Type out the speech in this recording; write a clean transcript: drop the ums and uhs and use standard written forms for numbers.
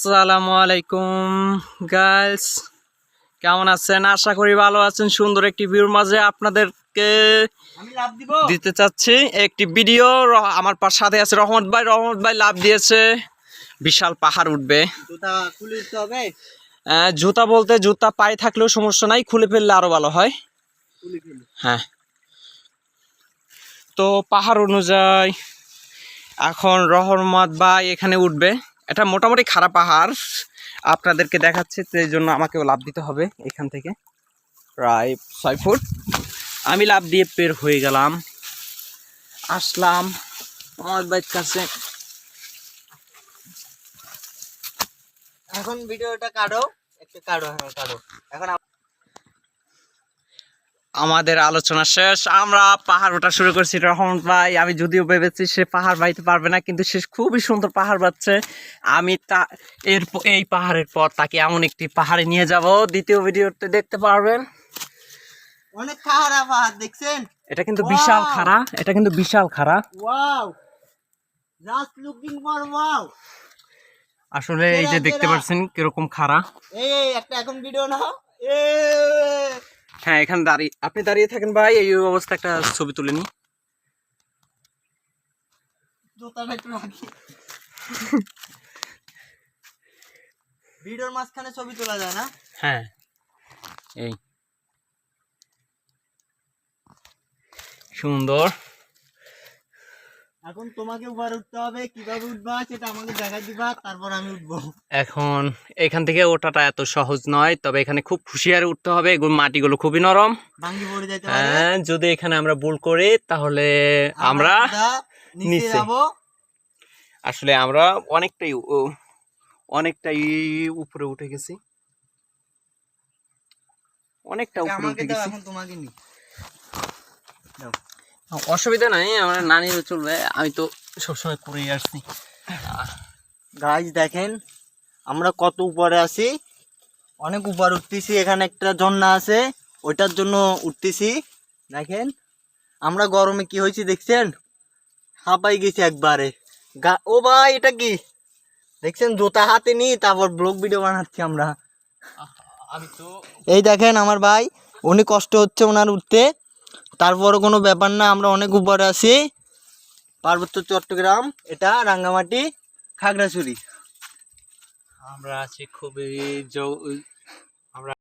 আসসালামু আলাইকুম গাইস, কেমন আছেন? আশা করি ভালো আছেন। সুন্দর একটি ভিউর মাঝে আপনাদেরকে দিতে চাচ্ছি একটি ভিডিও। আমার সাথে আছে রহমত ভাই। রহমত ভাই লাভ দিয়েছে, বিশাল পাহাড় উঠবে। জুতা বলতে জুতা পায়ে থাকলেও সমস্যা নাই, খুলে ফেললে আরো ভালো হয়। হ্যাঁ, তো পাহাড় অনুযায়ী এখন রহমত ভাই এখানে উঠবে। এটা মোটামুটি খারাপ পাহাড়, আপনাদেরকে দেখাচ্ছে, সেই জন্য আমাকেও লাভ দিতে হবে। এখান থেকে প্রায় 6 ফুট আমি লাভ দিয়ে বের হয়ে গেলাম, আসলাম রহমত ভাইয়ের কাছে। এখন ভিডিওটা কাটো, একটু কাটো, হ্যাঁ কাটো। এখন আমাদের আলোচনা শেষ, আমরা পাহাড় ওঠা শুরু করছি। রহমত ভাই, আমি যদিও ভেবেছি সে পাহাড় বাইতে পারবে না, কিন্তু সে খুবই সুন্দর পাহাড় বাচ্ছে। আমি এই পাহাড়ের পর তাকে এমন একটি পাহাড়ে নিয়ে যাব, দ্বিতীয় ভিডিওতে দেখতে পারবেন। অনেক খাড়া পাহাড় দেখছেন? এটা কিন্তু বিশাল খাড়া, এটা কিন্তু বিশাল খাড়া। Wow, just looking for wow. আসলে এই যে দেখতে পাচ্ছেন কিরকম খাড়া। এই একটা এখন ভিডিও নাও। হ্যাঁ, এখানে আপনি দাঁড়িয়ে থাকেন ভাই, এই অবস্থা একটা ছবি তুলে নি। ভিডিওর মাঝখানে ছবি তোলা যায় না? হ্যাঁ, এই সুন্দর। এখন তোমাকে উপরে উঠতে হবে, কিভাবে উঠবা সেটা আমাকে দেখাই দিবা, তারপর আমি উঠবো। এখন এখান থেকে ওঠাটা এত সহজ নয়, তবে এখানে খুব হুঁশিয়ারে উঠতে হবে। মাটিগুলো খুবই নরম, ভাঙ্গি পড়ে যাইতে পারে। হ্যাঁ, যদি এখানে আমরা ভুল করি তাহলে আমরা নিচে যাব। আসলে আমরা অনেকটাই উপরে উঠে গেছি, অনেকটা উপরে উঠে গেছি। এখন তোমাকে নি অসুবিধা নাই, আমার নানিরও চলবে, আমি তো সবসময় করেই আসছি। গাইস দেখেন আমরা কত উপরে আছি, অনেক উপরে উঠতেছি। এখানে একটা ঝর্ণা আছে, ওইটার জন্য উঠতেছি। দেখেন আমরা গরমে কি হয়েছি দেখছেন, হাঁপাই গেছি একবারে। ও ভাই, এটা কি দেখছেন? জুতা হাতে নি তারপর ব্লগ ভিডিও বানাচ্ছি আমরা। আমি তো এই দেখেন আমার ভাই, উনি কষ্ট হচ্ছে ওনার উঠতে, তারপরও কোনো ব্যাপার না। আমরা অনেক উপরে আছি, পার্বত্য চট্টগ্রাম, এটা রাঙ্গামাটি, খাগড়াছড়ি। আমরা আছি খুবই